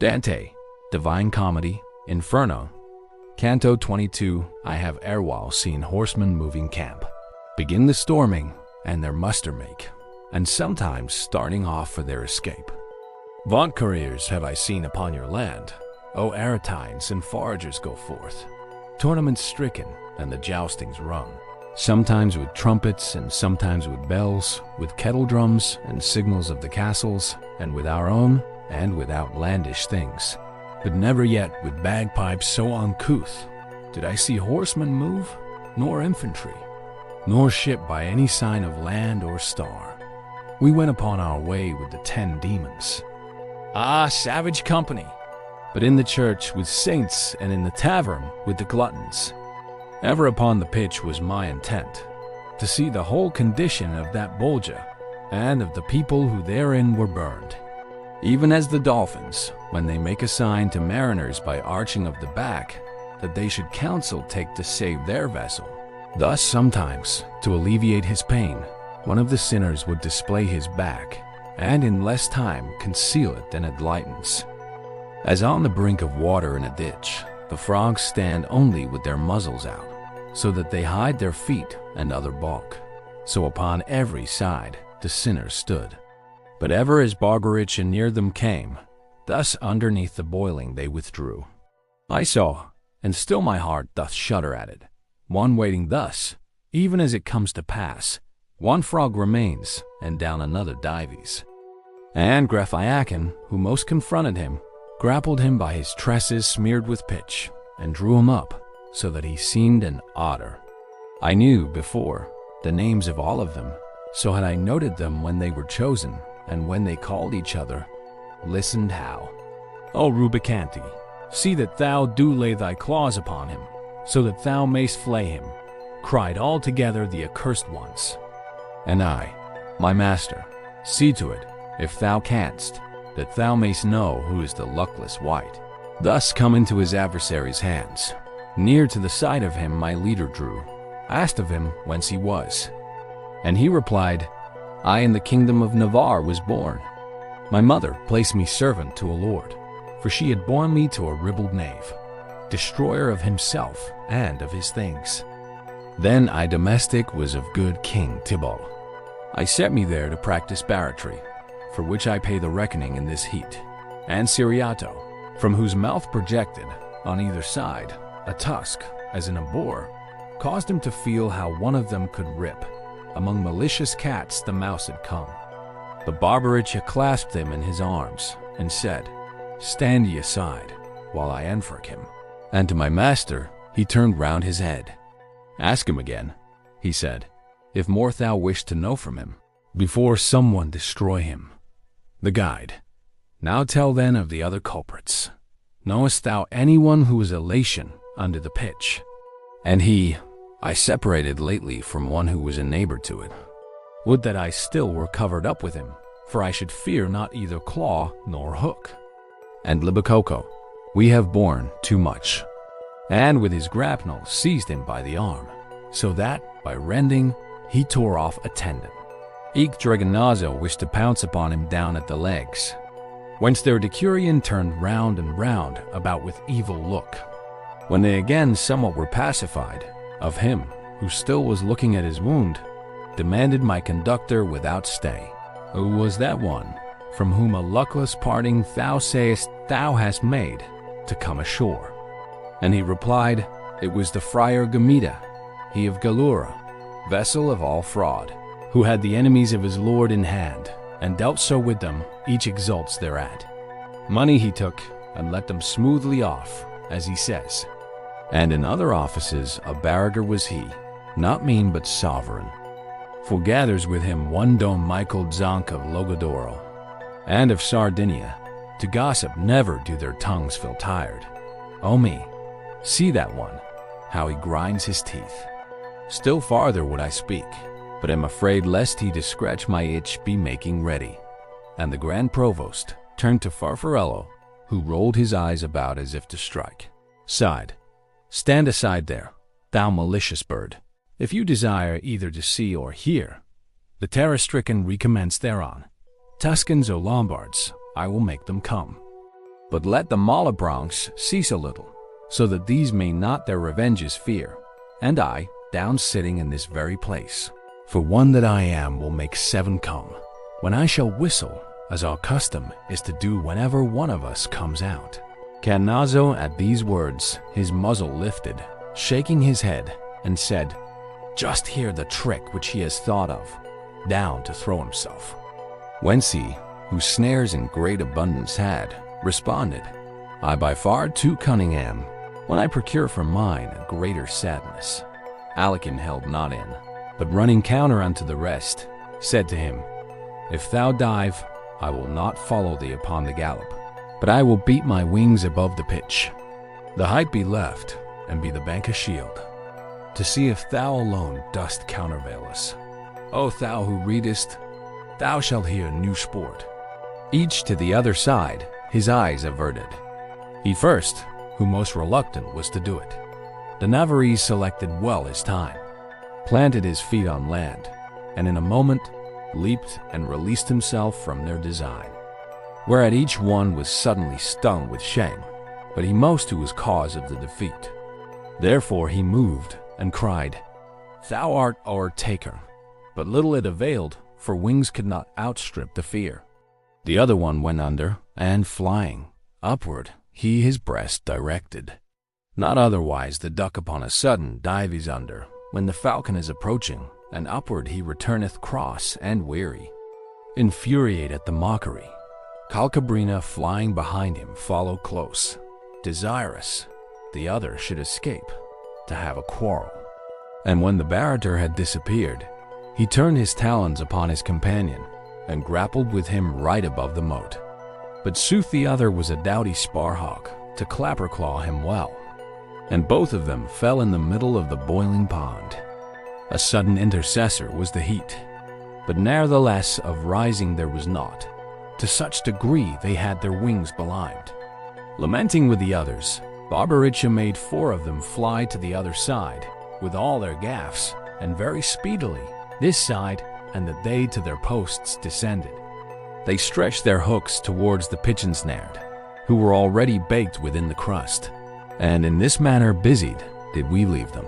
Dante, Divine Comedy, Inferno. Canto 22, I have erewhile seen horsemen moving camp. Begin the storming, and their muster make, and sometimes starting off for their escape. Vaunt couriers have I seen upon your land, O Aretines and foragers go forth, tournaments stricken and the joustings run, sometimes with trumpets and sometimes with bells, with kettle drums and signals of the castles, and with our own and with outlandish things, but never yet with bagpipes so uncouth did I see horsemen move, nor infantry, nor ship by any sign of land or star. We went upon our way with the 10 demons. Ah, savage company! But in the church with saints and in the tavern with the gluttons. Ever upon the pitch was my intent, to see the whole condition of that Bolgia, and of the people who therein were burned. Even as the dolphins, when they make a sign to mariners by arching of the back, that they should counsel take to save their vessel. Thus sometimes, to alleviate his pain, one of the sinners would display his back, and in less time conceal it than it lightens. As on the brink of water in a ditch, the frogs stand only with their muzzles out, so that they hide their feet and other bulk. So upon every side the sinners stood. But ever as Barbarich and near them came, thus underneath the boiling they withdrew. I saw, and still my heart doth shudder at it, one waiting thus, even as it comes to pass, one frog remains, and down another dives. And Grephiacan, who most confronted him, grappled him by his tresses smeared with pitch, and drew him up, so that he seemed an otter. I knew, before, the names of all of them, so had I noted them when they were chosen, and when they called each other, listened how. O Rubicanti, see that thou do lay thy claws upon him, so that thou mayst flay him, cried all together the accursed ones. And I, my master, see to it, if thou canst, that thou mayst know who is the luckless wight. Thus come into his adversary's hands. Near to the side of him my leader drew, asked of him whence he was. And he replied, I in the kingdom of Navarre was born. My mother placed me servant to a lord, for she had borne me to a ribald knave, destroyer of himself and of his things. Then I domestic was of good King Thibault. I set me there to practice barratry, for which I pay the reckoning in this heat, and Siriato, from whose mouth projected, on either side, a tusk, as in a boar, caused him to feel how one of them could rip. Among malicious cats the mouse had come. But Barbarich clasped him in his arms, and said, Stand ye aside, while I enfrick him. And to my master he turned round his head. Ask him again, he said, if more thou wish to know from him, before someone destroy him. The guide. Now tell then of the other culprits. Knowest thou anyone who is a Latian under the pitch? And he, I separated lately from one who was a neighbor to it. Would that I still were covered up with him, for I should fear not either claw nor hook. And Libicoco, we have borne too much. And with his grapnel seized him by the arm, so that, by rending, he tore off a tendon. Eke Dragonazzo wished to pounce upon him down at the legs, whence their decurion turned round and round about with evil look. When they again somewhat were pacified, of him, who still was looking at his wound, demanded my conductor without stay, who was that one, from whom a luckless parting thou sayest thou hast made, to come ashore? And he replied, it was the friar Gamita, he of Galura, vessel of all fraud, who had the enemies of his lord in hand, and dealt so with them, each exults thereat. Money he took, and let them smoothly off, as he says. And in other offices a barriger was he, not mean but sovereign. For gathers with him one Don Michael Zonk of Logodoro, and of Sardinia, to gossip never do their tongues feel tired. O me, see that one, how he grinds his teeth. Still farther would I speak, but am afraid lest he to scratch my itch be making ready. And the Grand Provost turned to Farfarello, who rolled his eyes about as if to strike, sighed, Stand aside there, thou malicious bird. If you desire either to see or hear, the terror-stricken recommence thereon. Tuscans or Lombards, I will make them come. But let the Malebranches cease a little, so that these may not their revenges fear. And I, down sitting in this very place, for one that I am will make 7 come, when I shall whistle, as our custom is to do whenever one of us comes out. Canazzo at these words, his muzzle lifted, shaking his head, and said, Just hear the trick which he has thought of, down to throw himself. Whence he, who snares in great abundance had, responded, I by far too cunning am, when I procure for mine a greater sadness. Alachin held not in, but running counter unto the rest, said to him, If thou dive, I will not follow thee upon the gallop, but I will beat my wings above the pitch. The height be left, and be the bank a shield, to see if thou alone dost countervail us. O thou who readest, thou shalt hear new sport. Each to the other side, his eyes averted. He first, who most reluctant was to do it. The Navarrese selected well his time, planted his feet on land, and in a moment leaped and released himself from their design. Whereat each one was suddenly stung with shame, but he most who was cause of the defeat. Therefore he moved and cried, Thou art our taker. But little it availed, for wings could not outstrip the fear. The other one went under, and flying upward, he his breast directed. Not otherwise the duck upon a sudden dives under, when the falcon is approaching, and upward he returneth cross and weary. Infuriate at the mockery, Calcabrina flying behind him followed close, desirous the other should escape, to have a quarrel. And when the barrator had disappeared, he turned his talons upon his companion, and grappled with him right above the moat. But sooth the other was a doughty sparhawk, to clapper-claw him well, and both of them fell in the middle of the boiling pond. A sudden intercessor was the heat, but ne'ertheless of rising there was naught, to such degree they had their wings belimed. Lamenting with the others, Barbaricha made 4 of them fly to the other side, with all their gaffs, and very speedily, this side, and that they to their posts descended. They stretched their hooks towards the pigeon-snared, who were already baked within the crust, and in this manner busied did we leave them.